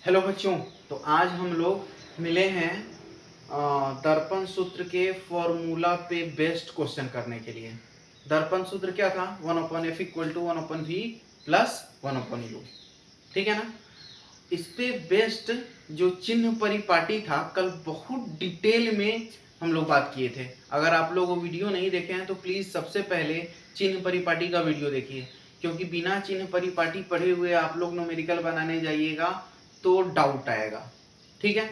Hello बच्चों। तो आज हम लोग मिले हैं दर्पण सूत्र के फॉर्मूला पे बेस्ड क्वेश्चन करने के लिए। दर्पण सूत्र क्या था? 1/f equal to 1/v plus 1/u। ठीक है ना? इस पे बेस्ड जो चिन्ह परिपाटी था, कल बहुत डिटेल में हम लोग बात किए थे। अगर आप लोग वो वीडियो नहीं देखे हैं तो प्लीज़ सबसे पहले चिन्ह परिपाटी का वीडियो देखिए, क्योंकि बिना चिन्ह परिपाटी पढ़े हुए आप लोग न्यूमेरिकल बनाने जाइएगा तो डाउट आएगा। ठीक है,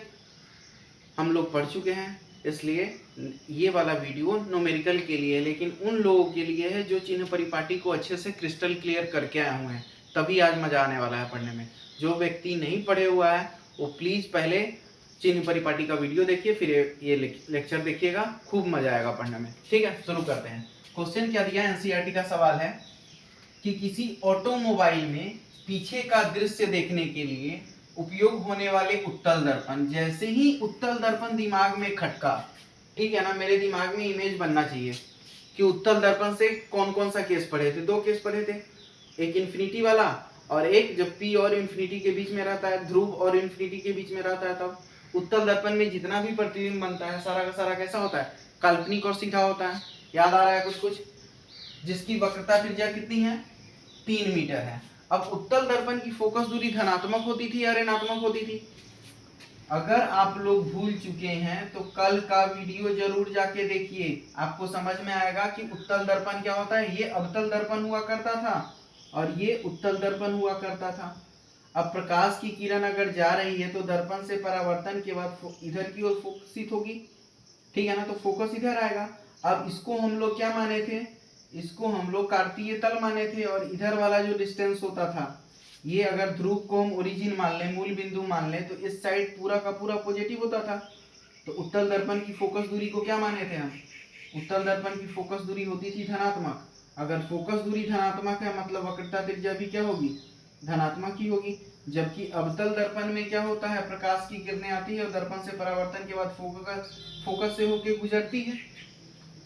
हम लोग पढ़ चुके हैं, इसलिए ये वाला वीडियो न्यूमेरिकल के लिए, लेकिन उन लोगों के लिए है जो चिन्ह परिपाटी को अच्छे से क्रिस्टल क्लियर करके आए हुए हैं, तभी आज मजा आने वाला है पढ़ने में। जो व्यक्ति नहीं पढ़े हुआ है वो प्लीज पहले चिन्ह परिपाटी का वीडियो देखिए, फिर ये लेक्चर देखिएगा, खूब मजा आएगा पढ़ने में। ठीक है, शुरू करते हैं। क्वेश्चन क्या दिया है? एनसीईआरटी का सवाल है कि किसी ऑटोमोबाइल में पीछे का दृश्य देखने के लिए उपयोग होने वाले उत्तल दर्पण। जैसे ही उत्तल दर्पण दिमाग में खटका, ठीक है ना, मेरे दिमाग में इमेज बनना चाहिए कि उत्तल दर्पण से कौन कौन सा केस पढ़े थे। दो केस पढ़े थे, एक इन्फिनिटी वाला और एक जब पी और इन्फिनिटी के बीच में रहता है, ध्रुव और इन्फिनिटी के बीच में रहता है, तब उत्तल दर्पण में जितना भी प्रतिबिंब बनता है सारा का सारा कैसा होता है? काल्पनिक और सीधा होता है। याद आ रहा है कुछ कुछ? जिसकी वक्रता त्रिज्या कितनी है? 3 मीटर है। अब उत्तल दर्पण की फोकस दूरी धनात्मक होती थी या ऋणात्मक होती थी? अगर आप लोग भूल चुके हैं तो कल का वीडियो जरूर जाके देखिए, आपको समझ में आएगा कि उत्तल दर्पण क्या होता है। ये अवतल दर्पण हुआ करता था और ये उत्तल दर्पण हुआ करता था। अब प्रकाश की किरण अगर जा रही है तो दर्पण से परावर्तन के बाद इधर की ओर फोकसित होगी, ठीक है ना, तो फोकस इधर आएगा। अब इसको हम लोग क्या माने थे? इसको हम लोग कार्तीय तल माने थे, और इधर वाला जो डिस्टेंस होता था, ये अगर ध्रुव को हम ओरिजिन मान लें, मूल बिंदु मान लें, तो इस साइड पूरा का पूरा पॉजिटिव होता था। तो उत्तल दर्पण की फोकस दूरी को क्या माने थे हम? उत्तल दर्पण की फोकस दूरी होती थी धनात्मक। अगर फोकस दूरी धनात्मक है मतलब वक्रता त्रिज्या भी क्या होगी? धनात्मक ही होगी। जबकि अवतल दर्पण में क्या होता है? प्रकाश की किरणें आती है और दर्पण से परावर्तन के बाद फोकस से होकर गुजरती है।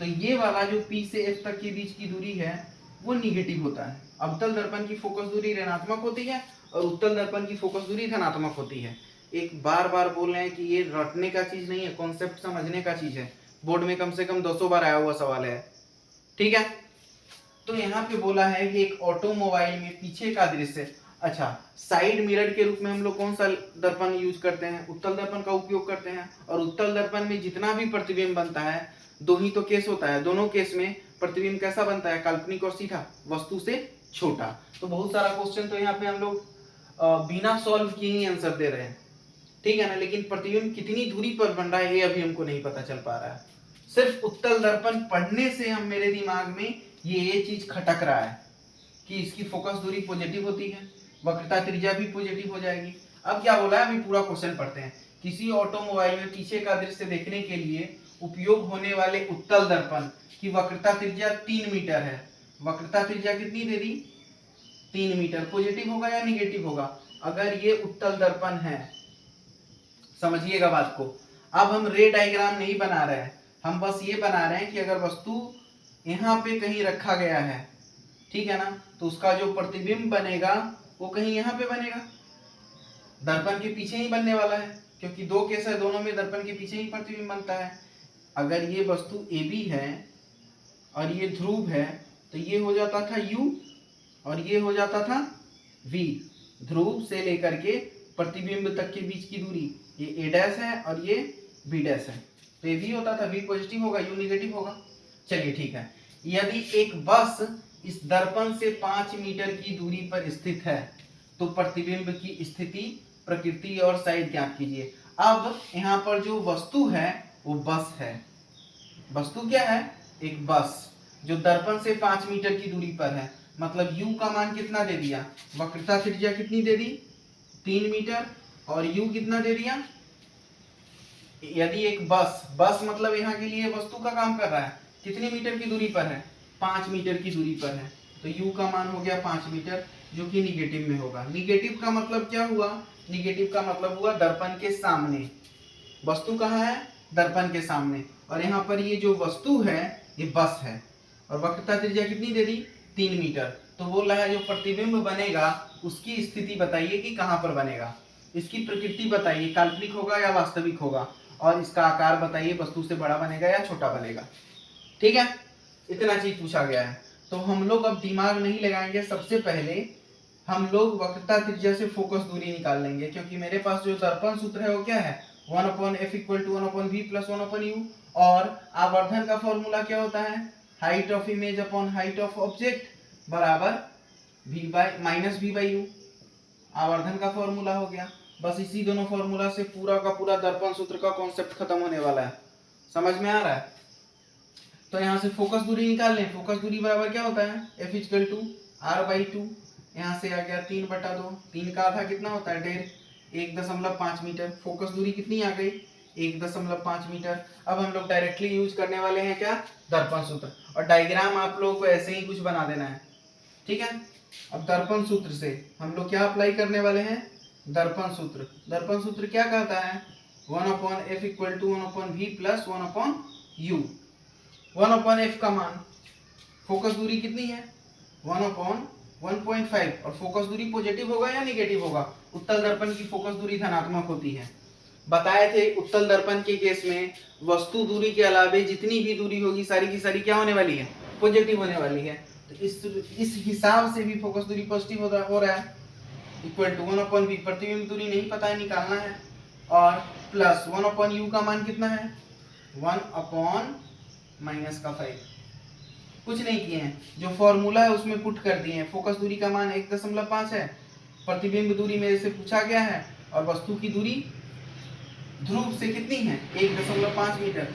तो ये वाला जो P से F तक के बीच की दूरी है वो निगेटिव होता है। अवतल दर्पण की फोकस दूरी ऋणात्मक होती है और उत्तल दर्पण की फोकस दूरी धनात्मक होती है। एक बार बार बोल रहे हैं कि ये रटने का चीज नहीं है, कॉन्सेप्ट समझने का चीज है। बोर्ड में कम से कम 200 बार आया हुआ सवाल है। ठीक है, तो यहाँ पे बोला है कि एक ऑटोमोबाइल में पीछे का दृश्य। अच्छा, साइड मिरर के रूप में हम लोग कौन सा दर्पण यूज करते हैं? उत्तल दर्पण का उपयोग करते हैं। और उत्तल दर्पण में जितना भी प्रतिबिंब बनता है, दो ही तो केस होता है, दोनों केस में प्रतिबिंब कैसा बनता है? काल्पनिक और सीधा, वस्तु से छोटा। तो बहुत सारा क्वेश्चन तो यहाँ पे हम लोग बिना सॉल्व किए ही आंसर दे रहे हैं, ठीक है ना, लेकिन प्रतिबिंब कितनी दूरी पर बन रहा है ये अभी हमको नहीं पता चल पा रहा है। सिर्फ उत्तल दर्पण पढ़ने से हम मेरे दिमाग में ये चीज खटक रहा है कि इसकी फोकस दूरी पॉजिटिव होती है, वक्रता त्रिज्या भी पॉजिटिव हो जाएगी। अब क्या बोला है, अभी पूरा क्वेश्चन पढ़ते हैं। किसी ऑटोमोबाइल में पीछे का दृश्य देखने के लिए उपयोग होने वाले उत्तल दर्पण की वक्रता त्रिज्या 3 मीटर है। वक्रता त्रिज्या कितनी दे दी? 3 मीटर। पॉजिटिव होगा या निगेटिव होगा? अगर ये उत्तल दर्पण है, समझिएगा बात को। अब हम रे डायग्राम नहीं बना रहे हैं, हम बस ये बना रहे हैं कि अगर वस्तु यहाँ पे कहीं रखा गया है, ठीक है ना, तो उसका जो प्रतिबिंब बनेगा वो कहीं यहाँ पे बनेगा, दर्पण के पीछे ही बनने वाला है, क्योंकि दो केस है, दोनों में दर्पण के पीछे ही प्रतिबिंब बनता है। अगर ये वस्तु AB है और ये ध्रुव है तो ये हो जाता था U और ये हो जाता था V। ध्रुव से लेकर के प्रतिबिंब तक के बीच की दूरी ये A' है और ये B' है। तो ये V होता था, V पॉजिटिव होगा, U निगेटिव होगा। चलिए ठीक है, यदि एक बस इस दर्पण से 5 मीटर की दूरी पर स्थित है तो प्रतिबिंब की स्थिति, प्रकृति और साइज ज्ञात कीजिए। अब यहाँ पर जो वस्तु है वो बस है। वस्तु क्या है? एक बस जो दर्पण से 5 मीटर की दूरी पर है। मतलब U का मान कितना दे दिया? वक्रता त्रिज्या कितनी दे दी? 3 मीटर। और U कितना दे दिया? यदि एक बस मतलब यहाँ के लिए वस्तु का काम कर रहा है, कितनी मीटर की दूरी पर है? 5 मीटर की दूरी पर है, तो U का मान हो गया 5 मीटर, जो कि निगेटिव में होगा। निगेटिव का मतलब क्या हुआ? निगेटिव का मतलब हुआ दर्पण के सामने। वस्तु कहाँ है? दर्पण के सामने। और यहाँ पर ये जो वस्तु है ये बस है, और वक्रता त्रिज्या कितनी दे दी? 3 मीटर। तो बोल रहा है जो प्रतिबिंब बनेगा उसकी स्थिति बताइए कि कहाँ पर बनेगा। इसकी प्रकृति बताइए, काल्पनिक होगा या वास्तविक होगा, और इसका आकार बताइए, वस्तु से बड़ा बनेगा या छोटा बनेगा। ठीक है, इतना चीज पूछा गया है। तो हम लोग अब दिमाग नहीं लगाएंगे, सबसे पहले हम लोग वक्रता त्रिज्या से फोकस दूरी निकाल लेंगे, क्योंकि मेरे पास जो दर्पण सूत्र है वो क्या है, 1/f = 1/v + 1/u, और आवर्धन का फॉर्मूला क्या होता है, height of image upon height of object बराबर v/u, आवर्धन का फॉर्मूला हो गया। बस इसी दोनों फॉर्मूला से पूरा का पूरा दर्पण सूत्र का कॉन्सेप्ट खत्म होने वाला है। समझ में आ रहा है? तो यहाँ से फोकस दूरी निकाल लें। फोकस दूरी बराबर क्या होता है, f = r/2, यहाँ से आ गया 3/2, 3 का आधा कितना होता है, 1.5 मीटर। फोकस दूरी कितनी आ गई, 1.5 मीटर। अब हम लोग डायरेक्टली यूज करने वाले हैं क्या, दर्पण सूत्र, और डायग्राम आप लोगों को ऐसे ही कुछ बना देना है। ठीक है, अब दर्पण सूत्र से हम लोग क्या अप्लाई करने वाले हैं, दर्पण सूत्र। दर्पण सूत्र क्या कहता है, 1/f = 1/v + 1/u। 1/f का मान, फोकस दूरी कितनी है, 1/1.5, और फोकस दूरी पॉजिटिव होगा या नेगेटिव होगा, उत्तल दर्पण की फोकस दूरी धनात्मक होती है। बताए थे उत्तल दर्पण के केस में वस्तु दूरी के अलावे जितनी भी दूरी होगी सारी की सारी क्या होने वाली है, पॉजिटिव होने वाली है। तो इस हिसाब से भी फोकस दूरी पॉजिटिव हो रहा है, इक्वल टू 1/v, प्रतिबिंब दूरी नहीं पता है, निकालना है, और प्लस 1/u का मान कितना है, 1/-5। कुछ नहीं किए हैं, जो फॉर्मूला है उसमें पुट कर दिए हैं। फोकस दूरी का मान 1.5 है, प्रतिबिंब दूरी मेरे से पूछा गया है, और वस्तु की दूरी ध्रुव से कितनी है, 1.5 मीटर,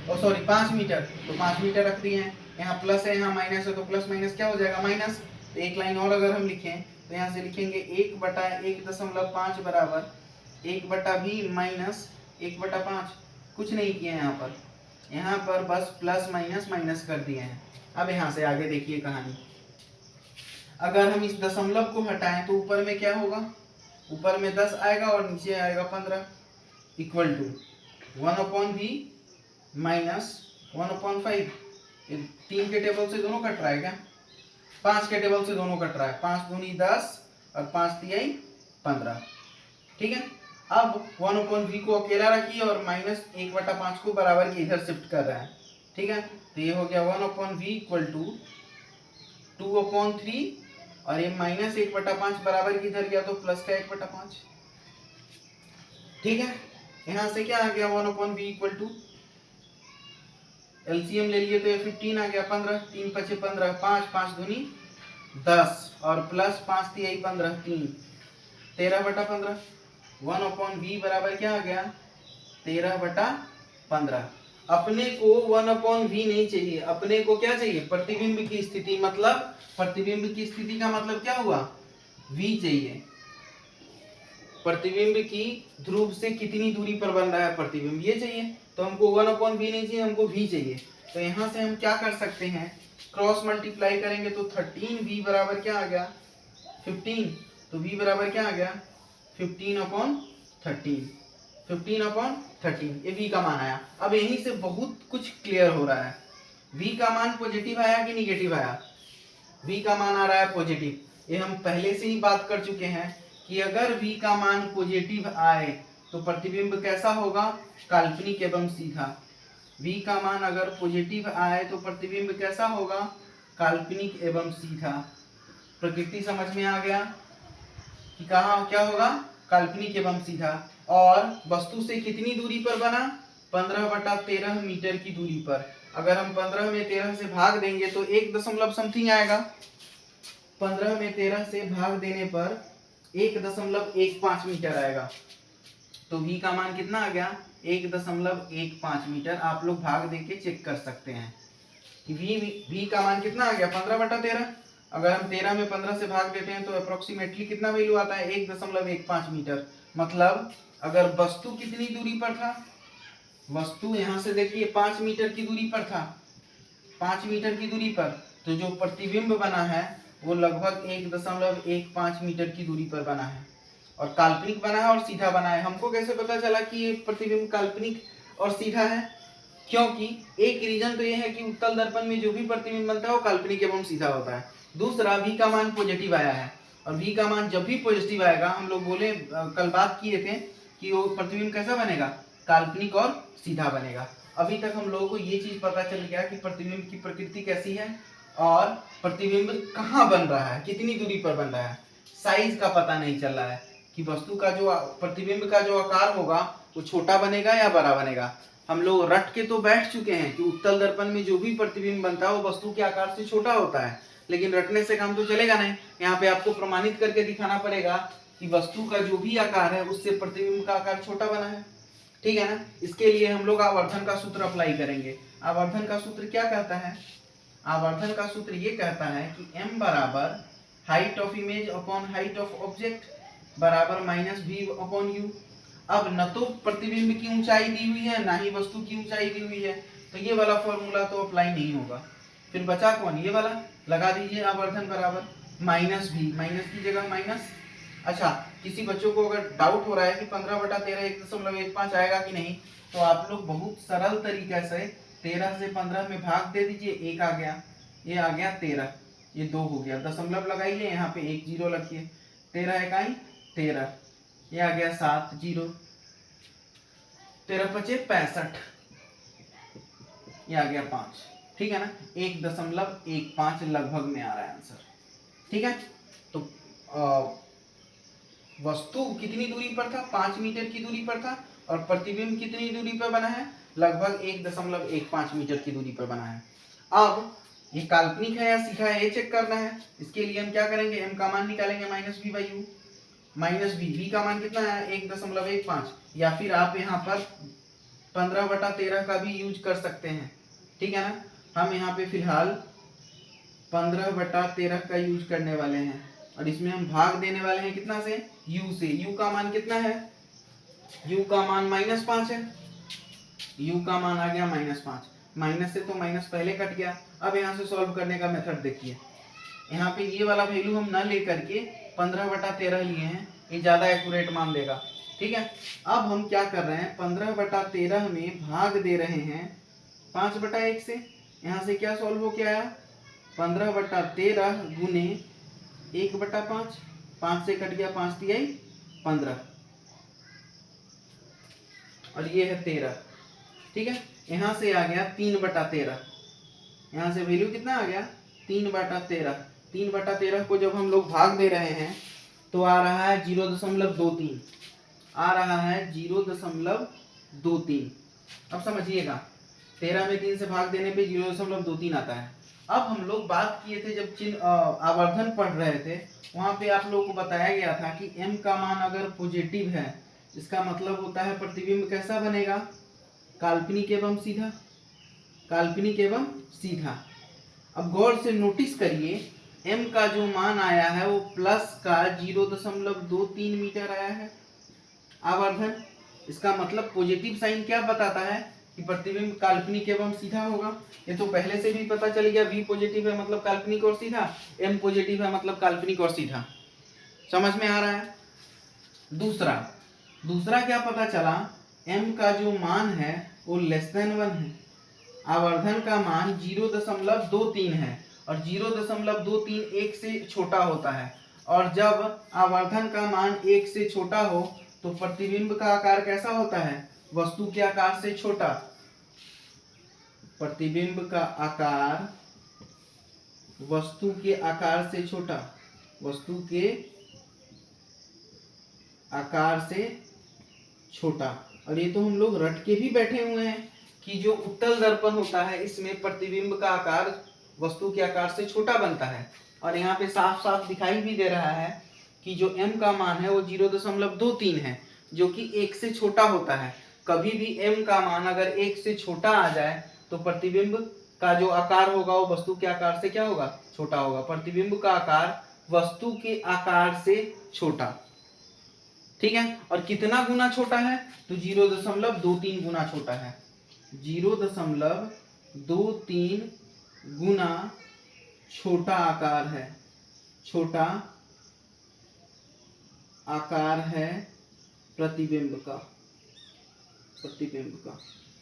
और सॉरी 5 मीटर, तो 5 मीटर रख दिए हैं। यहाँ प्लस है, यहाँ माइनस है, तो प्लस माइनस क्या हो जाएगा, माइनस। तो एक लाइन और अगर हम लिखें तो यहाँ से लिखेंगे 1/1.5 बराबर 1/v माइनस 1/5। कुछ नहीं किया यहाँ पर बस प्लस माइनस माइनस कर दिए हैं। अब यहाँ से आगे देखिए कहानी, अगर हम इस दशमलव को हटाएं तो ऊपर में क्या होगा, ऊपर में 10 आएगा और नीचे आएगा 15, इक्वल टू 1/v माइनस 1/5। 3 के टेबल से दोनों कट रहा है क्या, 5 के टेबल से दोनों कट रहा है, 5 दूनी 10 और 5 तिहाई 15। ठीक है, अब 1/v को अकेला रखिए और माइनस 1/5 को बराबर के इधर शिफ्ट कर रहा है। ठीक है, तो ये हो गया 1/v = 2/3, और ये माइनस 1/5 बराबर के इधर गया तो प्लस का 1/5। ठीक है, यहाँ से क्या आ गया, 1/v = एलसीएम ले लिए तो ये 15 आ गया, 15, 3 × 5 = 15, 5 दूनी 10 और प्लस 5 तिहाई 15, 3, 13/15। 1/v बराबर क्या आ गया, 13/15। अपने को 1/v नहीं चाहिए, अपने को क्या चाहिए, प्रतिबिंब की स्थिति। मतलब प्रतिबिंब की स्थिति का मतलब क्या हुआ, v चाहिए। प्रतिबिंब की ध्रुव से कितनी दूरी पर बन रहा है प्रतिबिंब, ये चाहिए। तो हमको 1/v नहीं चाहिए, हमको v चाहिए। तो यहाँ से हम क्या कर सकते हैं, क्रॉस मल्टीप्लाई करेंगे तो 13v बराबर क्या आ गया, 15। तो v बराबर क्या आ गया, 15/13, 15/13, ये v का मान आया। अब यहीं से बहुत कुछ क्लियर हो रहा है। v का मान पॉजिटिव आया कि निगेटिव आया, v का मान आ रहा है पॉजिटिव। ये हम पहले से ही बात कर चुके हैं कि अगर v का मान पॉजिटिव आए तो प्रतिबिंब कैसा होगा, काल्पनिक एवं सीधा। v का मान अगर पॉजिटिव आए तो प्रतिबिंब कैसा होगा, काल्पनिक एवं सीधा। प्रकृति समझ में आ गया कि कहाँ क्या होगा, काल्पनिक एवं सीधा। और वस्तु से कितनी दूरी पर बना, 15/13 मीटर की दूरी पर। अगर हम 15 में 13 से भाग देंगे तो 1 दशमलव समथिंग आएगा। 15 में 13 से भाग देने पर 1.15 मीटर आएगा। तो v का मान कितना आ गया, 1.15 मीटर। आप लोग भाग देके चेक कर सकते हैं कि v का मान कितना आ गया, 15/13। अगर हम 13 में 15 से भाग देते हैं तो अप्रोक्सीमेटली कितना वैल्यू आता है, 1.15 मीटर। मतलब अगर वस्तु कितनी दूरी पर था, वस्तु यहाँ से देखिए 5 मीटर की दूरी पर था, 5 मीटर की दूरी पर, तो जो प्रतिबिंब बना है वो लगभग 1.15 मीटर की दूरी पर बना है, और काल्पनिक बना है और सीधा बना है। हमको कैसे पता चला कि ये प्रतिबिंब काल्पनिक और सीधा है, क्योंकि एक रीजन तो ये है कि उत्तल दर्पण में जो भी प्रतिबिंब बनता है वो काल्पनिक एवं सीधा होता है। दूसरा, v का मान पॉजिटिव आया है, और v का मान जब भी पॉजिटिव आएगा, हम लोग बोले कल बात किए थे कि वो प्रतिबिंब कैसा बनेगा, काल्पनिक और सीधा बनेगा। अभी तक हम लोगों को ये चीज पता चल गया कि प्रतिबिंब की प्रकृति कैसी है और प्रतिबिंब कहाँ बन रहा है, कितनी दूरी पर बन रहा है। साइज का पता नहीं चल रहा है कि वस्तु का जो प्रतिबिंब का जो आकार होगा वो छोटा बनेगा या बड़ा बनेगा। हम लोग रट के तो बैठ चुके हैं कि उत्तल दर्पण में जो भी प्रतिबिंब बनता है वो वस्तु के आकार से छोटा होता है, लेकिन रटने से काम तो चलेगा नहीं। यहाँ पे आपको प्रमाणित करके दिखाना पड़ेगा कि वस्तु का जो भी आकार है उससे प्रतिबिंब का आकार छोटा बना है, ठीक है ना। इसके लिए हम लोग आवर्धन का सूत्र अप्लाई करेंगे। आवर्धन का सूत्र क्या कहता है, आवर्धन का सूत्र ये कहता है कि m बराबर height of image upon height of object बराबर माइनस v अपॉन u। अब न तो प्रतिबिंब की ऊंचाई दी हुई है ना ही वस्तु की ऊंचाई दी हुई है, तो ये वाला फॉर्मूला तो अप्लाई नहीं होगा। फिर बचा कौन, ये वाला लगा दीजिए, आवर्धन बराबर माइनस v, माइनस की जगह माइनस। अच्छा, किसी बच्चों को अगर डाउट हो रहा है कि 15/13 1.15 आएगा कि नहीं, तो आप लोग बहुत सरल तरीके से 13 से 15 में भाग दे दीजिए, एक आ गया, ये आ गया 13, ये 2 हो गया, दशमलव लगाइए, यहाँ पे 1 0 रखिए, 13 इकाई 13, ये आ गया 7 0, 13 5 65, ये आ गया 5, ठीक है ना, 1.15 लगभग में आ रहा है आंसर, ठीक है। तो वस्तु कितनी दूरी पर था, 5 मीटर की दूरी पर था, और प्रतिबिंब कितनी दूरी पर बना है, लगभग 1.15 मीटर की दूरी पर बना है। अब ये काल्पनिक है या सीधा है ये चेक करना है। इसके लिए हम क्या करेंगे, m का मान निकालेंगे minus v by you, minus v का मान कितना है 1.15, या फिर आप यहाँ पर 15/13 का भी यूज कर सकते हैं, ठीक है ना। हम यहाँ पे फिलहाल 15/13 का यूज करने वाले हैं, और इसमें हम भाग देने वाले हैं कितना से, u से। u का मान कितना है, u का मान -5 है, u का मान आ गया -5, माइनस से तो माइनस पहले कट गया। अब यहाँ से सॉल्व करने का मेथड देखिए, यहाँ पे ये वाला वैल्यू हम न लेकर के 15/13 लिए हैं, ये ज्यादा एक्यूरेट मान देगा, ठीक है। अब हम क्या कर रहे हैं, 15/13 में भाग दे रहे हैं 5/1 से। यहाँ से क्या सॉल्व हो क्या आया, 15/13 गुने 1/5, 5 से कट गया, 5 तिहाई 15, और ये है 13, ठीक है। यहाँ से आ गया 3/13, यहाँ से वैल्यू कितना आ गया 3/13। 3/13 को जब हम लोग भाग दे रहे हैं तो आ रहा है 0.23, आ रहा है 0.23। अब समझिएगा, 13 में 3 से भाग देने पे 0.23 आता है। अब हम लोग बात किए थे जब चिन्ह आवर्धन पढ़ रहे थे, वहां पे आप लोगों को बताया गया था कि m का मान अगर पॉजिटिव है, इसका मतलब होता है प्रतिबिंब कैसा बनेगा, काल्पनिक एवं सीधा, काल्पनिक एवं सीधा। अब गौर से नोटिस करिए, m का जो मान आया है वो प्लस का 0.23 मीटर आया है आवर्धन। इसका मतलब पॉजिटिव साइन क्या बताता है कि प्रतिबिंब काल्पनिक एवं सीधा होगा। ये तो पहले से भी पता चल गया, v पॉजिटिव है मतलब काल्पनिक और सीधा, m पॉजिटिव है मतलब काल्पनिक और सीधा। समझ में आ रहा है। दूसरा क्या पता चला, m का जो मान है वो लेस देन 1 है, आवर्धन का मान 0.23 है, और 0.23 1 से छोटा होता है, और जब आवर्धन का मान 1 से छोटा हो तो प्रतिबिंब का आकार कैसा होता है, वस्तु के आकार से छोटा। प्रतिबिंब का आकार वस्तु के आकार से छोटा, वस्तु के आकार से छोटा। और ये तो हम लोग रट के भी बैठे हुए हैं कि जो उत्तल दर्पण होता है इसमें प्रतिबिंब का आकार वस्तु के आकार से छोटा बनता है, और यहाँ पे साफ साफ दिखाई भी दे रहा है कि जो m का मान है वो 0.23 है, जो कि 1 से छोटा होता है। कभी भी m का मान अगर 1 से छोटा आ जाए तो प्रतिबिंब का जो आकार होगा वो वस्तु के आकार से क्या होगा, छोटा होगा। प्रतिबिंब का आकार वस्तु के आकार से छोटा, ठीक है। और कितना गुना छोटा है, तो 0.23 गुना छोटा है, 0.23 गुना छोटा आकार है, छोटा आकार है प्रतिबिंब का,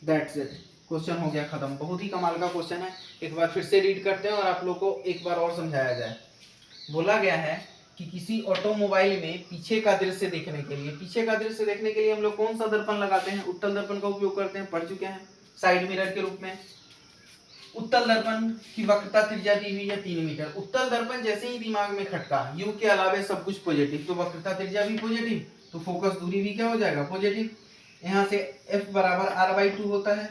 दैट्स इट। क्वेश्चन हो गया खत्म। बहुत ही कमाल का क्वेश्चन है, एक बार फिर से रीड करते हैं और आप लोग को एक बार और समझाया जाए। बोला गया है कि किसी ऑटोमोबाइल में पीछे का दृश्य देखने के लिए हम लोग कौन सा दर्पण लगाते हैं? उत्तल दर्पण का उपयोग करते हैं, पढ़ चुके हैं, साइड मिरर के रूप में। उत्तल दर्पण की वक्रता त्रिज्या दी हुई है 3 मीटर। उत्तल दर्पण जैसे ही दिमाग में खटका, यू के अलावे सब कुछ पॉजिटिव, तो वक्रता त्रिज्या भी पॉजिटिव, तो फोकस दूरी भी क्या हो जाएगा? पॉजिटिव। यहाँ से F बराबर r/2 होता है,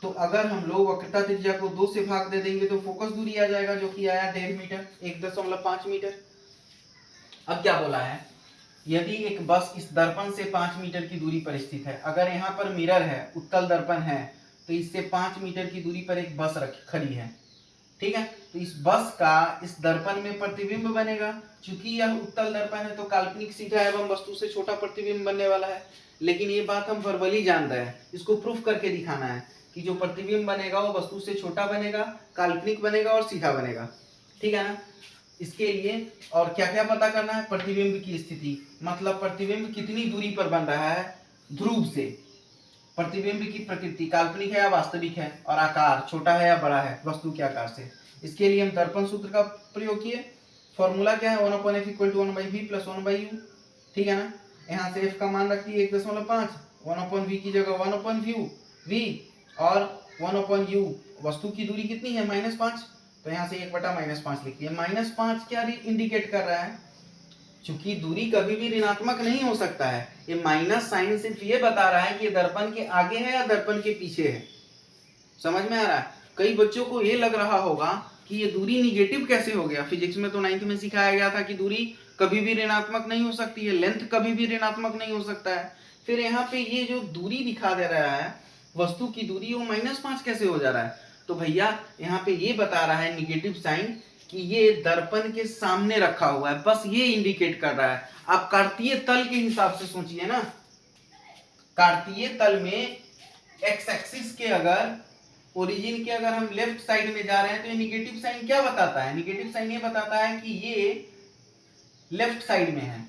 तो अगर हम लोग वक्रता त्रिज्या को 2 से भाग दे देंगे तो फोकस दूरी आ जाएगा, जो कि आया 1.5 मीटर, 1.5 मीटर। अब क्या बोला है? यदि एक बस इस दर्पण से 5 मीटर की दूरी पर स्थित है, अगर यहाँ पर मिरर है, उत्तल दर्पण है, तो इससे 5 मीटर की दूरी पर एक बस खड़ी है, ठीक है। तो इस बस का इस दर्पण में प्रतिबिंब बनेगा। चूंकि यह उत्तल दर्पण है तो काल्पनिक सीधा एवं वस्तु से छोटा प्रतिबिंब बनने वाला है। लेकिन ये बात हम वर्बली जान रहे हैं, इसको प्रूफ करके दिखाना है कि जो प्रतिबिंब बनेगा वो वस्तु से छोटा बनेगा, काल्पनिक बनेगा और सीधा बनेगा, ठीक है ना। इसके लिए और क्या क्या पता करना है? प्रतिबिंब की स्थिति, मतलब प्रतिबिंब कितनी दूरी पर बन रहा है ध्रुव से, प्रतिबिंब की प्रकृति काल्पनिक है या वास्तविक है, और आकार छोटा है या बड़ा है वस्तु के आकार से। इसके लिए हम दर्पण सूत्र का प्रयोग किए। फॉर्मूला क्या है? 1/f = 1/v + 1/u, ठीक है ना। यहाँ से f का मान रखती है 1.5, 1/v की जगह 1/v और 1/u, वस्तु की दूरी कितनी है? -5, तो यहाँ से 1/-5 लिख दिया। -5 क्या इंडिकेट कर रहा है? चूंकि दूरी कभी भी ऋणात्मक नहीं हो सकता है, ये माइनस साइन सिर्फ ये बता रहा है कि ये दर्पण के आगे है या दर्पण के पीछे है। समझ में आ रहा है? कई बच्चों को ये लग रहा होगा कि ये दूरी निगेटिव कैसे हो गया। फिजिक्स में तो 9th में सिखाया गया था कि दूरी कभी भी ऋणात्मक नहीं हो सकती है, लेंथ कभी भी ऋणात्मक नहीं हो सकता है। फिर यहाँ पे ये जो दूरी दिखा दे रहा है वस्तु की दूरी, वो -5 कैसे हो जा रहा है? तो भैया यहाँ पे ये बता रहा है निगेटिव साइन कि ये दर्पण के सामने रखा हुआ है, बस ये इंडिकेट कर रहा है। आप कार्तीय तल के हिसाब से सोचिए ना, कार्तीय तल में एक्स एक्सिस के अगर ओरिजिन के अगर हम लेफ्ट साइड में जा रहे हैं तो ये निगेटिव साइन क्या बताता है? निगेटिव साइन ये बताता है कि ये लेफ्ट साइड में है।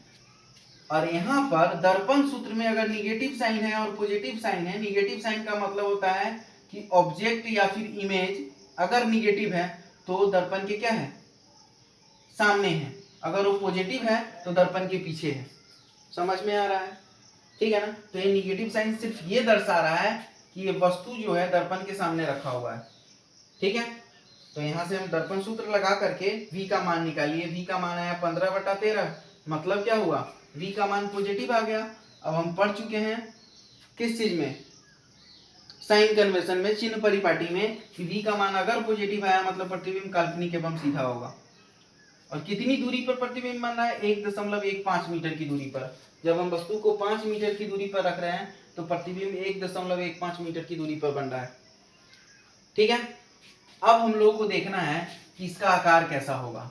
और यहाँ पर दर्पण सूत्र में अगर निगेटिव साइन है और पॉजिटिव साइन है, निगेटिव साइन का मतलब होता है कि ऑब्जेक्ट या फिर इमेज अगर निगेटिव है तो दर्पण के क्या है? सामने है, अगर वो पॉजिटिव है तो दर्पण के पीछे है। समझ में आ रहा है? ठीक है ना। तो ये निगेटिव साइन सिर्फ ये दर्शा रहा है कि ये वस्तु जो है दर्पण के सामने रखा हुआ है, ठीक है। तो यहाँ से हम दर्पण सूत्र लगा करके v का मान निकालिए। v का मान आया 15/13, मतलब क्या हुआ? v का मान पॉजिटिव आ गया। अब हम पढ़ चुके हैं किस चीज में? साइन कन्वेंशन में, चिन्ह परिपाटी में, कि v का मान अगर पॉजिटिव आया मतलब प्रतिबिंब काल्पनिक एवं सीधा होगा। और कितनी दूरी पर प्रतिबिंब बन रहा है? 1.15 मीटर की दूरी पर। जब हम वस्तु को 5 मीटर की दूरी पर रख रहे हैं तो प्रतिबिंब 1.15 मीटर की दूरी पर बन रहा है, ठीक है। अब हम लोगों को देखना है कि इसका आकार कैसा होगा,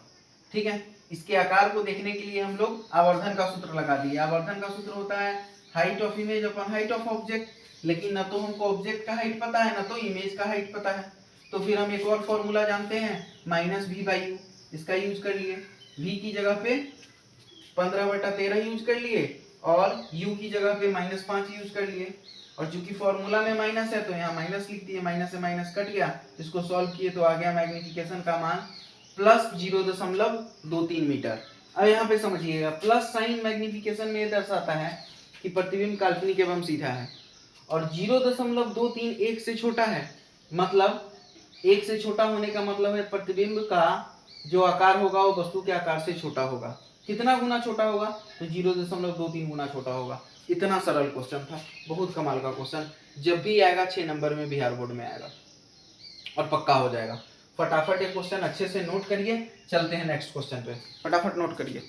ठीक है। इसके आकार को देखने के लिए हम लोग आवर्धन का सूत्र लगा दिए। आवर्धन का सूत्र होता है height of image upon height of object, लेकिन न तो हमको ऑब्जेक्ट का हाइट पता है, न तो इमेज का हाइट पता है। तो फिर हम एक और फॉर्मूला जानते हैं, -v/u, इसका यूज कर लिए। v की जगह पे 15/13 यूज कर लिए और u की जगह पे -5 यूज कर लिए। और चूंकि फॉर्मूला में माइनस है तो यहाँ माइनस लिख दिए, माइनस से माइनस कट गया। इसको सॉल्व किए तो आ गया मैग्निफिकेशन का मान +0.23 मीटर। अब यहाँ पे समझिएगा, प्लस साइन मैग्निफिकेशन में दर्शाता है कि प्रतिबिंब काल्पनिक एवं सीधा है, और 0.23 1 से छोटा है, मतलब 1 से छोटा होने का मतलब है प्रतिबिंब का जो आकार होगा वो वस्तु के आकार से छोटा होगा। कितना गुना छोटा होगा? तो 0.23 गुना छोटा होगा। इतना सरल क्वेश्चन था, बहुत कमाल का क्वेश्चन। जब भी आएगा 6 नंबर में बिहार बोर्ड में आएगा और पक्का हो जाएगा। फटाफट एक क्वेश्चन अच्छे से नोट करिए, चलते हैं नेक्स्ट क्वेश्चन पे। फटाफट नोट करिए।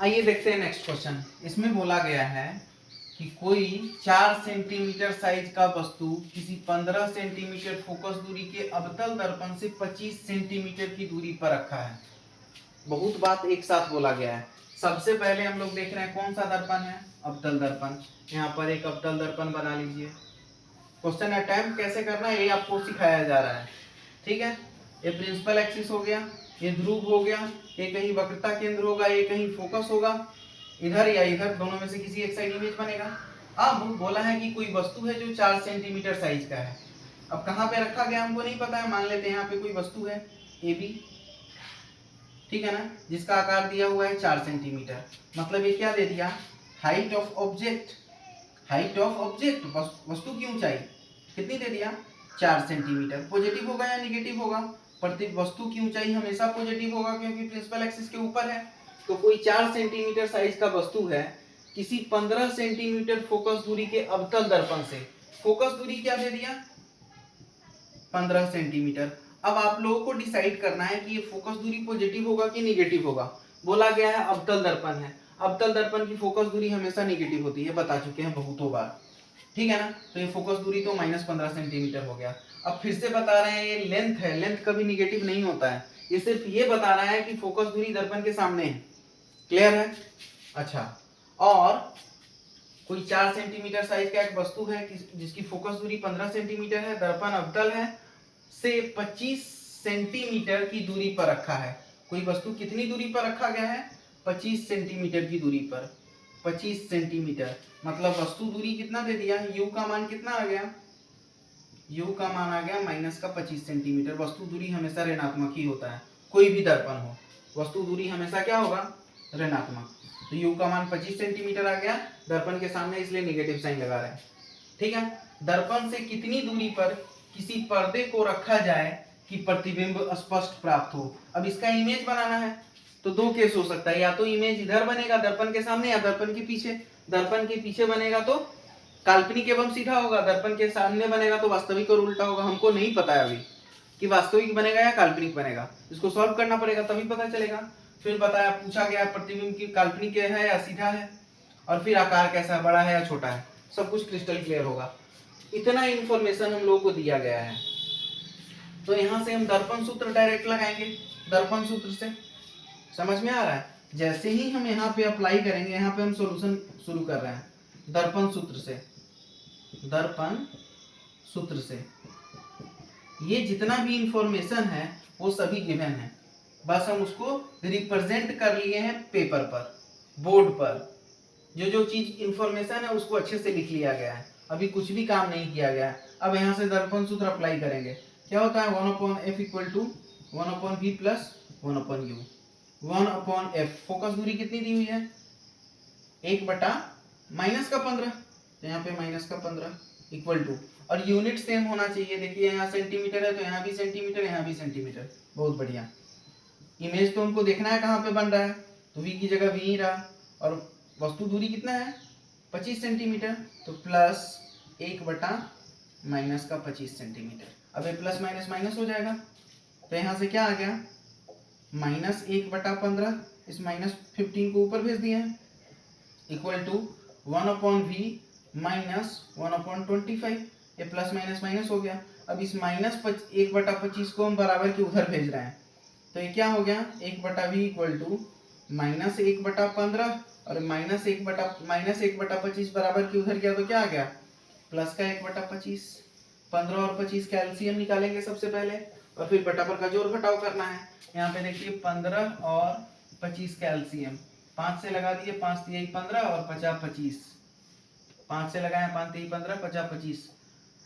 आइए देखते हैं नेक्स्ट क्वेश्चन। इसमें बोला गया है कि कोई 4 सेंटीमीटर साइज का वस्तु किसी 15 सेंटीमीटर फोकस दूरी के अवतल दर्पण से 25 सेंटीमीटर की दूरी पर रखा है। बहुत बात एक साथ बोला गया है। सबसे पहले हम लोग देख रहे हैं कौन सा दर्पण है? अवतल दर्पण। यहाँ पर एक अवतल दर्पण बना लीजिए। क्वेश्चन अटेम्प्ट कैसे करना है ये आपको सिखाया जा रहा है, ठीक है। ये प्रिंसिपल एक्सिस हो गया, ये ध्रुव हो गया, ये कहीं वक्रता केंद्र होगा, ये कहीं फोकस होगा, इधर या इधर दोनों में से किसी एक साइड इमेज बनेगा। अब बोला है कि कोई वस्तु है जो 4 सेंटीमीटर साइज का है। अब कहाँ पे रखा गया हमको नहीं पता है, मान लेते हैं यहाँ पे कोई वस्तु है ए बी, ठीक है ना, जिसका आकार दिया हुआ है 4 सेंटीमीटर। मतलब ये क्या दे दिया, height of object, height of object वस्तु की ऊंचाई कितनी दे दिया, 4 सेंटीमीटर। पॉजिटिव होगा या निगेटिव होगा, प्रति वस्तु की ऊंचाई हमेशा पॉजिटिव होगा क्योंकि प्रिंसिपल एक्सिस के ऊपर है। तो कोई 4 सेंटीमीटर साइज का वस्तु है किसी 15 सेंटीमीटर फोकस दूरी के अवतल दर्पण से, फोकस दूरी क्या दे दिया, 15 सेंटीमीटर। अब आप लोगों को डिसाइड करना है कि ये फोकस दूरी पॉजिटिव होगा कि निगेटिव होगा। बोला गया है अवतल दर्पण है, अवतल दर्पण की फोकस दूरी हमेशा निगेटिव होती है, बता चुके हैं बहुतों बार, ठीक है ना। तो ये फोकस दूरी तो -15 सेंटीमीटर हो गया। अब फिर से बता रहे हैं ये लेंथ है, लेंथ कभी निगेटिव नहीं होता है, ये सिर्फ ये बता रहा है कि फोकस दूरी दर्पण के सामने है। क्लियर है? अच्छा, और कोई 4 सेंटीमीटर साइज का एक वस्तु है जिसकी फोकस दूरी 15 सेंटीमीटर है, दर्पण अवतल है से 25 सेंटीमीटर की दूरी पर रखा है। कोई वस्तु कितनी दूरी पर रखा गया है, 25 सेंटीमीटर की दूरी पर, 25 सेंटीमीटर। मतलब वस्तु दूरी कितना दे दिया, u का मान कितना आ गया, u का मान आ गया -25 सेंटीमीटर। वस्तु दूरी हमेशा ऋणात्मक ही होता है, कोई भी दर्पण हो, वस्तु दूरी हमेशा क्या होगा, ऋणात्मक। तो u का मान 25 सेंटीमीटर आ गया दर्पण के सामने, इसलिए नेगेटिव साइन लगा रहे हैं, ठीक है। दर्पण से कितनी दूरी पर किसी पर्दे को रखा जाए कि प्रतिबिंब स्पष्ट प्राप्त हो। अब इसका इमेज बनाना है तो दो केस हो सकता है, या तो इमेज इधर बनेगा दर्पण के सामने या दर्पण के पीछे। दर्पण के पीछे बनेगा तो काल्पनिक एवं सीधा होगा, दर्पण के सामने बनेगा तो वास्तविक और उल्टा होगा। हमको नहीं पता है अभी कि वास्तविक बनेगा या काल्पनिक बनेगा, इसको सॉल्व करना पड़ेगा तभी पता चलेगा। फिर बताया, पूछा गया प्रतिबिंब की काल्पनिक है या सीधा है, और फिर आकार कैसा है, बड़ा है या छोटा है, सब कुछ क्रिस्टल क्लियर होगा। इतना इंफॉर्मेशन हम लोगों को दिया गया है। तो यहाँ से हम दर्पण सूत्र डायरेक्ट लगाएंगे, दर्पण सूत्र से समझ में आ रहा है। जैसे ही हम यहाँ पे अप्लाई करेंगे, यहाँ पे हम सॉल्यूशन शुरू कर रहे हैं दर्पण सूत्र से, दर्पण सूत्र से ये जितना भी इंफॉर्मेशन है वो सभी गिवन है, बस हम उसको रिप्रेजेंट कर लिए हैं पेपर पर, बोर्ड पर। जो जो चीज इंफॉर्मेशन है उसको अच्छे से लिख लिया गया है, अभी कुछ भी काम नहीं किया गया है। अब यहाँ से दर्पण सूत्र अप्लाई करेंगे, क्या होता है 1/f = 1/v + 1/u। 1/f focus दूरी कितनी दी हुई है, 1/-15, तो यहाँ पे -15 इक्वल टू, और यूनिट सेम होना चाहिए। देखिए यहाँ सेंटीमीटर है तो यहाँ भी सेंटीमीटर, यहाँ भी सेंटीमीटर, बहुत बढ़िया। इमेज तो हमको देखना है कहाँ पे बन रहा है, तो v की जगह v ही रहा, और वस्तु दूरी कितना है 25 सेंटीमीटर, तो प्लस 1/-25 सेंटीमीटर। अब ये प्लस माइनस माइनस हो जाएगा, तो यहाँ से क्या आ गया -1/15, इस -15 को ऊपर भेज दिए हैं, इक्वल टू 1/v - 1/25। ये प्लस माइनस माइनस हो गया। अब इस -1/25 को हम बराबर के उधर भेज रहे हैं, तो ये क्या हो गया 1/v = -1/15, और -1/25 बराबर के उधर गया तो क्या आ गया प्लस का 1/25। 15 और 25 का एलसीएम निकालेंगे सबसे पहले, और फिर बटा पर का जोड़ घटाव करना है। यहाँ पे देखिए 15 और 25 का एलसीएम 5 से लगा दिए, 5 × 3 = 15 और 50 25, 5 से लगाए 5 × 3 = 15, 50 25,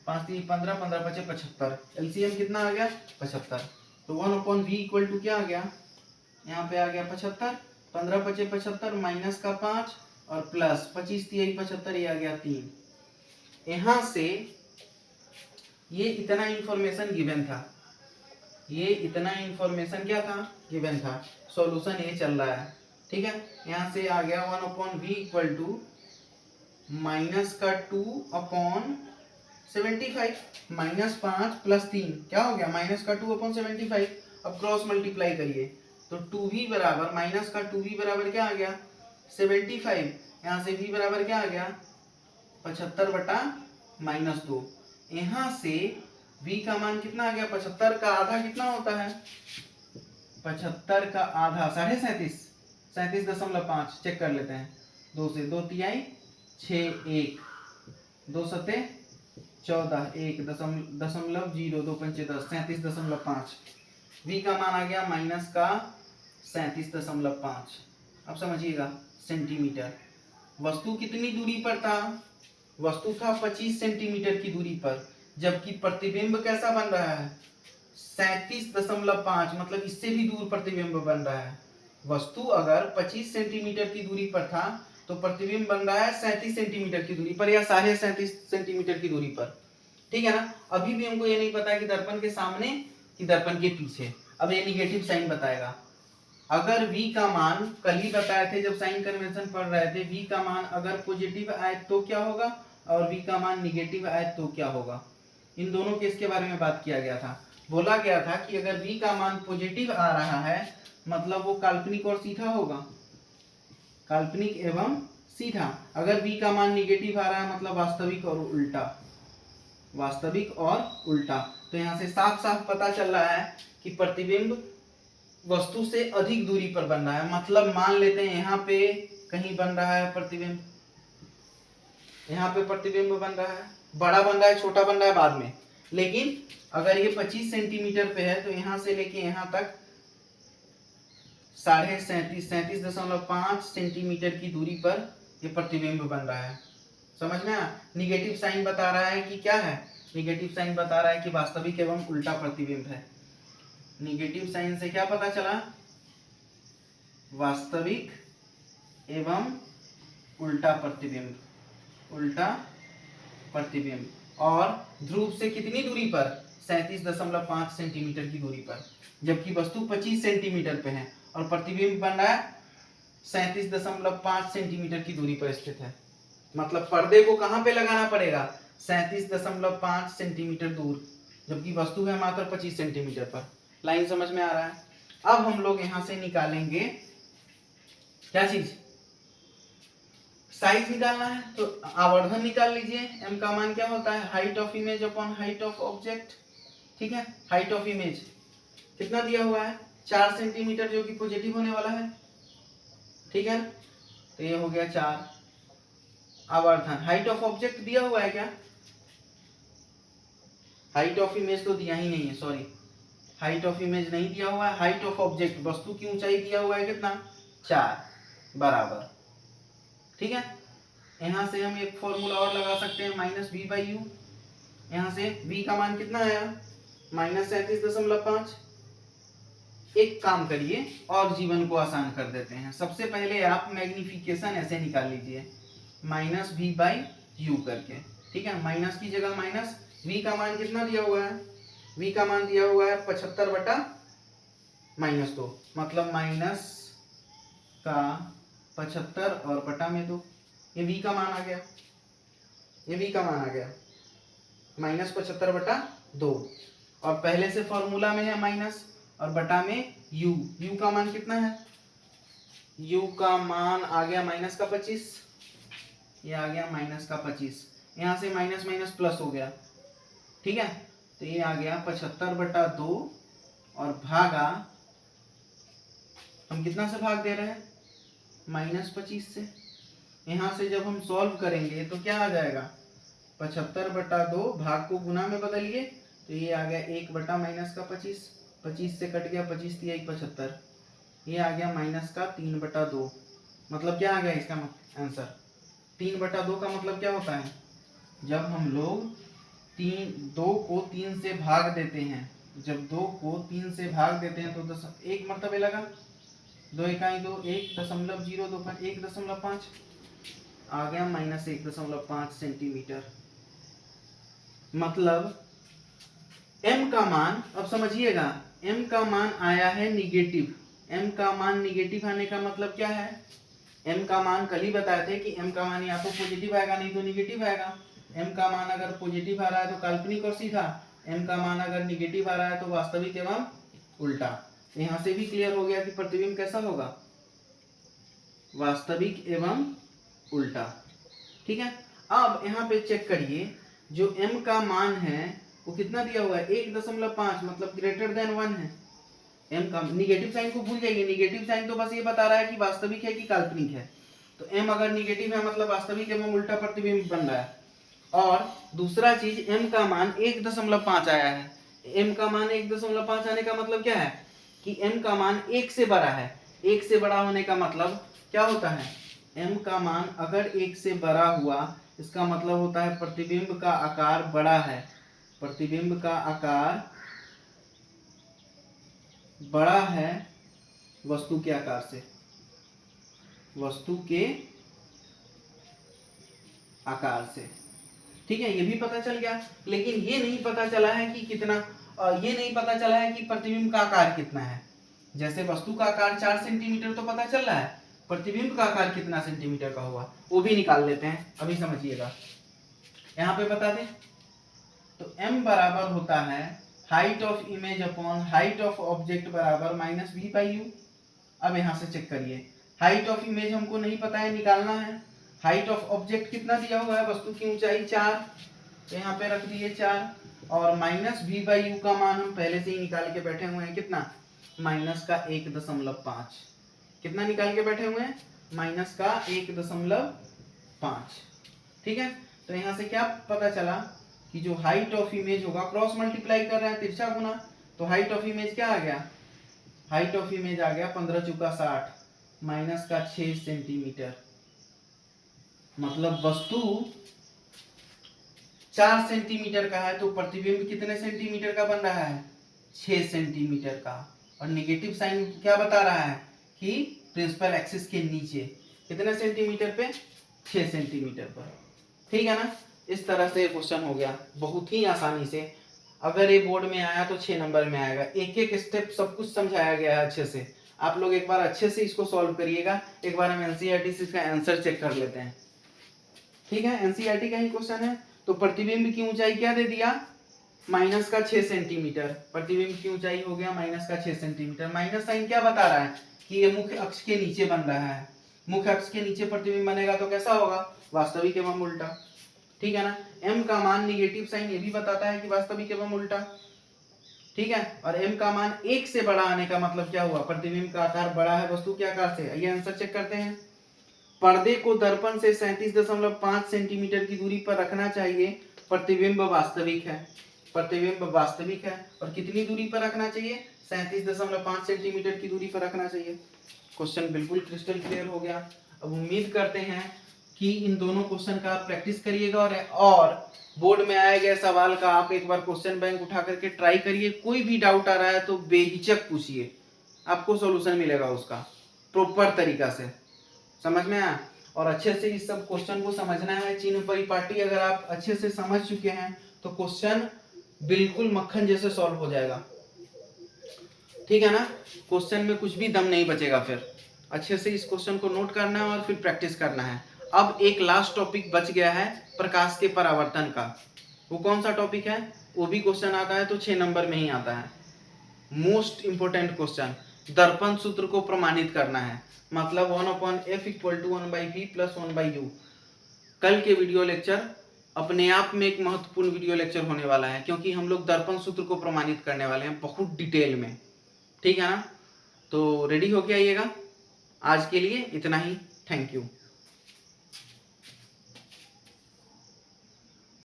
5 × 3 = 15, 15 × 5 = 75। एलसीएम कितना आ गया 75। तो 1/v = क्या आ गया, यहाँ पे आ गया 75, 15 × 5 = 75, माइनस का 5 और प्लस 25 × 3 = 75, ये आ गया 3। यहाँ से ये इतना इंफॉर्मेशन गिवन था, ये इतना इंफॉर्मेशन क्या था, गिवन था। सॉल्यूशन ये चल रहा है, ठीक है। यहाँ से आ गया 1/v = -2/75, -5 + 3 क्या हो गया -2/75। अब क्रॉस मल्टीप्लाई करिए तो 2v बराबर -2v बराबर क्या आ गया 75। यहाँ से v बराबर क्या आ गया 75/-2। यहाँ से v का मान कितना आ गया, 75 का आधा कितना होता है, 75 का आधा 37.5, 37.5 चेक कर लेते हैं। 2 से 2 तिहाई 6, 1 2 सते 14, 1 दशमलव 0 2 पंचे 10, 37.5। v का मान आ गया -37.5। अब समझिएगा सेंटीमीटर। वस्तु कितनी दूरी पर था, वस्तु था 25 सेंटीमीटर की दूरी पर, जबकि प्रतिबिंब कैसा बन रहा है 37.5, मतलब इससे भी दूर प्रतिबिंब बन रहा है। वस्तु अगर 25 सेंटीमीटर की दूरी पर था तो प्रतिबिंब बन रहा है 37 सेंटीमीटर की दूरी पर या 37.5 सेंटीमीटर की दूरी पर। ठीक है ना। अभी भी हमको ये नहीं पता कि दर्पण के सामने कि दर्पण के पीछे। अब ये निगेटिव साइन बताएगा। अगर v का मान कल ही बताए थे जब साइन कन्वेंशन पढ़ रहे थे, v का मान अगर पॉजिटिव आए तो क्या होगा और v का मान निगेटिव आए तो क्या होगा। इन दोनों केस के बारे में बात किया गया था। बोला गया था कि अगर v का मान पॉजिटिव आ रहा है मतलब वो काल्पनिक और सीधा होगा, काल्पनिक एवं सीधा। अगर v का मान निगेटिव आ रहा है मतलब वास्तविक और उल्टा, वास्तविक और उल्टा। तो यहाँ से साफ साफ पता चल रहा है कि प्रतिबिंब वस्तु से अधिक दूरी पर बन रहा है। मतलब मान लेते हैं यहाँ पे कहीं बन रहा है प्रतिबिंब, यहाँ पे प्रतिबिंब बन रहा है, बड़ा बन रहा है छोटा बन रहा है बाद में, लेकिन अगर ये 25 सेंटीमीटर पे है तो यहाँ से लेके यहाँ तक 37.5 सेंटीमीटर की दूरी पर ये प्रतिबिंब बन रहा है। समझ में आया। निगेटिव साइन बता रहा है कि क्या है, निगेटिव साइन बता रहा है कि वास्तविक एवं उल्टा प्रतिबिंब है। निगेटिव साइन से क्या पता चला, वास्तविक एवं उल्टा प्रतिबिंब, उल्टा प्रतिबिंब। और ध्रुव से कितनी दूरी पर 37.5 सेंटीमीटर की दूरी पर, जबकि वस्तु 25 सेंटीमीटर पे है और प्रतिबिंब बन रहा है 37.5 सेंटीमीटर की दूरी पर स्थित है। मतलब पर्दे को कहां पे लगाना पड़ेगा 37.5 सेंटीमीटर दूर, जबकि वस्तु है मात्र 25 सेंटीमीटर पर। लाइन समझ में आ रहा है। अब हम लोग यहां से निकालेंगे क्या चीज, साइज निकालना है। तो आवर्धन निकाल लीजिए। m का मान क्या होता है, height of image upon height of object. ठीक है, हाइट ऑफ इमेज कितना दिया हुआ है 4 सेंटीमीटर जो कि पॉजिटिव होने वाला है। ठीक है, तो ये हो गया 4। आवर्धन, हाइट ऑफ ऑब्जेक्ट दिया हुआ है क्या, हाइट ऑफ इमेज तो दिया ही नहीं है, सॉरी हाइट ऑफ इमेज नहीं दिया हुआ है। हाइट ऑफ ऑब्जेक्ट वस्तु की ऊंचाई दिया हुआ है कितना 4 बराबर। ठीक है, यहां से हम एक फॉर्मूला और लगा सकते हैं -v/u। यहां से v का मान कितना आया -37.5। एक काम करिए और जीवन को आसान कर देते हैं। सबसे पहले आप मैग्निफिकेशन ऐसे निकाल लीजिए -v/u करके। ठीक है, माइनस की जगह माइनस, v का मान कितना दिया हुआ है, v का मान दिया हुआ है 75/-2, मतलब माइनस का 75 और बटा में 2। ये v का मान आ गया, ये v का मान आ गया -75/2। और पहले से फॉर्मूला में है माइनस और बटा में u। u का मान कितना है, u का मान आ गया -25, ये आ गया -25। यहाँ से माइनस माइनस प्लस हो गया। ठीक है, तो ये आ गया 75/2 और भागा, हम कितना से भाग दे रहे हैं -25 से। यहाँ से जब हम सॉल्व करेंगे तो क्या आ जाएगा 75/2, भाग को गुना में बदलिए तो ये आ गया 1/-25, 25 से कट गया 25 3 75, ये आ गया -3/2। मतलब क्या आ गया इसका आंसर 3/2 का मतलब क्या होता है, जब हम लोग 2 को 3 से भाग देते हैं, जब 2 को 3 से भाग देते हैं तो 1 मरतबे लगा, 2 इकाई 2, 1.025 पर 1.5 आ गया -1.5 सेंटीमीटर। मतलब m का मान, अब समझिएगा m का मान आया है निगेटिव। m का मान निगेटिव आने का मतलब क्या है, m का मान कल ही बताए थे कि m का मान या तो पॉजिटिव आएगा नहीं तो निगेटिव आएगा। m का मान अगर पॉजिटिव आ रहा है तो काल्पनिक और सीधा, m का मान अगर निगेटिव आ रहा है तो वास्तविक एवं उल्टा। यहाँ से भी क्लियर हो गया कि प्रतिबिंब कैसा होगा, वास्तविक एवं उल्टा। ठीक है, अब यहाँ पे चेक करिए जो m का मान है वो कितना दिया हुआ है 1.5, मतलब ग्रेटर देन 1 है। m का निगेटिव साइन को भूल जाइए, निगेटिव साइन तो बस ये बता रहा है कि वास्तविक है कि काल्पनिक है। तो m अगर निगेटिव है मतलब वास्तविक एवं उल्टा प्रतिबिंब बन रहा है। और दूसरा चीज m का मान 1.5 आया है। m का मान 1.5 आने का मतलब क्या है कि m का मान 1 से बड़ा है। 1 से बड़ा होने का मतलब क्या होता है, m का मान अगर 1 से बड़ा हुआ इसका मतलब होता है प्रतिबिंब का आकार बड़ा है। प्रतिबिंब का आकार बड़ा है वस्तु के आकार से, वस्तु के आकार से। ठीक है, ये भी पता चल गया, लेकिन ये नहीं पता चला है कि कितना, ये नहीं पता चला है कि प्रतिबिंब का आकार कितना है। जैसे वस्तु का आकार 4 सेंटीमीटर तो पता चल रहा है, प्रतिबिंब का आकार कितना सेंटीमीटर का होगा वो भी निकाल लेते हैं। अभी समझिएगा, यहाँ पे बता दें तो m बराबर होता है height of image upon height of object बराबर माइनस v बाई यू। अब यहाँ से चेक करिए, हाइट ऑफ इमेज हमको नहीं पता है, निकालना है। हाइट ऑफ ऑब्जेक्ट कितना दिया हुआ है, वस्तु की ऊंचाई 4, तो यहाँ पे रख दिए 4, और माइनस v बाई यू का मान हम पहले से ही निकाल के बैठे हुए हैं, कितना, माइनस का 1.5। कितना निकाल के बैठे हुए हैं, माइनस का 1.5। ठीक है, तो यहाँ से क्या पता चला कि जो हाइट ऑफ इमेज होगा, क्रॉस मल्टीप्लाई कर रहे हैं, तिरछा गुना, तो हाइट ऑफ इमेज क्या आ गया, हाइट ऑफ इमेज आ गया 15 चौका 60 माइनस का 6 सेंटीमीटर। मतलब वस्तु 4 सेंटीमीटर का है तो प्रतिबिंब कितने सेंटीमीटर का बन रहा है, 6 सेंटीमीटर का। और नेगेटिव साइन क्या बता रहा है कि प्रिंसिपल एक्सिस के नीचे कितने सेंटीमीटर पे, 6 सेंटीमीटर पर। ठीक है ना, इस तरह से क्वेश्चन हो गया बहुत ही आसानी से। अगर ये बोर्ड में आया तो 6 नंबर में आएगा। एक एक स्टेप सब कुछ समझाया गया है अच्छे से। आप लोग एक बार अच्छे से इसको सॉल्व करिएगा। एक बार हम एनसीईआरटी से इसका आंसर चेक कर लेते हैं। ठीक है, एनसीईआरटी का ही क्वेश्चन है। तो प्रतिबिंब की ऊंचाई क्या दे दिया, माइनस का 6 सेंटीमीटर। प्रतिबिंब की ऊंचाई हो गया माइनस का 6 सेंटीमीटर। माइनस साइन क्या बता रहा है कि ये मुख्य अक्ष के नीचे बन रहा है। मुख्य अक्ष के नीचे प्रतिबिंब बनेगा तो कैसा होगा, वास्तविक एवं उल्टा। ठीक है ना, m का मान नेगेटिव साइन ये भी बताता है कि वास्तविक एवं उल्टा। ठीक है, और m का मान 1 से बड़ा आने का मतलब क्या हुआ, प्रतिबिंब का आकार बड़ा है वस्तु के आकार से। ये आंसर चेक करते हैं। पर्दे को दर्पण से 37.5 सेंटीमीटर की दूरी पर रखना चाहिए। प्रतिबिंब वास्तविक है, प्रतिबिंब वास्तविक है। और कितनी दूरी पर रखना चाहिए, 37.5 सेंटीमीटर की दूरी पर रखना चाहिए। क्वेश्चन बिल्कुल क्रिस्टल क्लियर हो गया। अब उम्मीद करते हैं कि इन दोनों क्वेश्चन का आप प्रैक्टिस करिएगा और बोर्ड में आए गए सवाल का आप एक बार क्वेश्चन बैंक उठा करके ट्राई करिए। कोई भी डाउट आ रहा है तो बेहिचक पूछिए, आपको सॉल्यूशन मिलेगा उसका प्रॉपर तरीका से। समझ में आया। और अच्छे से इस सब क्वेश्चन को समझना है। चिन्ह परिपाटी अगर आप अच्छे से समझ चुके हैं तो क्वेश्चन बिल्कुल मक्खन जैसे सॉल्व हो जाएगा। ठीक है ना, क्वेश्चन में कुछ भी दम नहीं बचेगा। फिर अच्छे से इस क्वेश्चन को नोट करना है और फिर प्रैक्टिस करना है। अब एक लास्ट टॉपिक बच गया है प्रकाश के परावर्तन का। वो कौन सा टॉपिक है, वो भी क्वेश्चन आता है तो 6 नंबर में ही आता है। मोस्ट इंपोर्टेंट क्वेश्चन, दर्पण सूत्र को प्रमाणित करना है। मतलब 1/f = 1/v + 1/u। कल के वीडियो लेक्चर अपने आप में एक महत्वपूर्ण वीडियो लेक्चर होने वाला है, क्योंकि हम लोग दर्पण सूत्र को प्रमाणित करने वाले हैं बहुत डिटेल में। ठीक है ना, तो रेडी होके आइएगा। आज के लिए इतना ही। Thank you.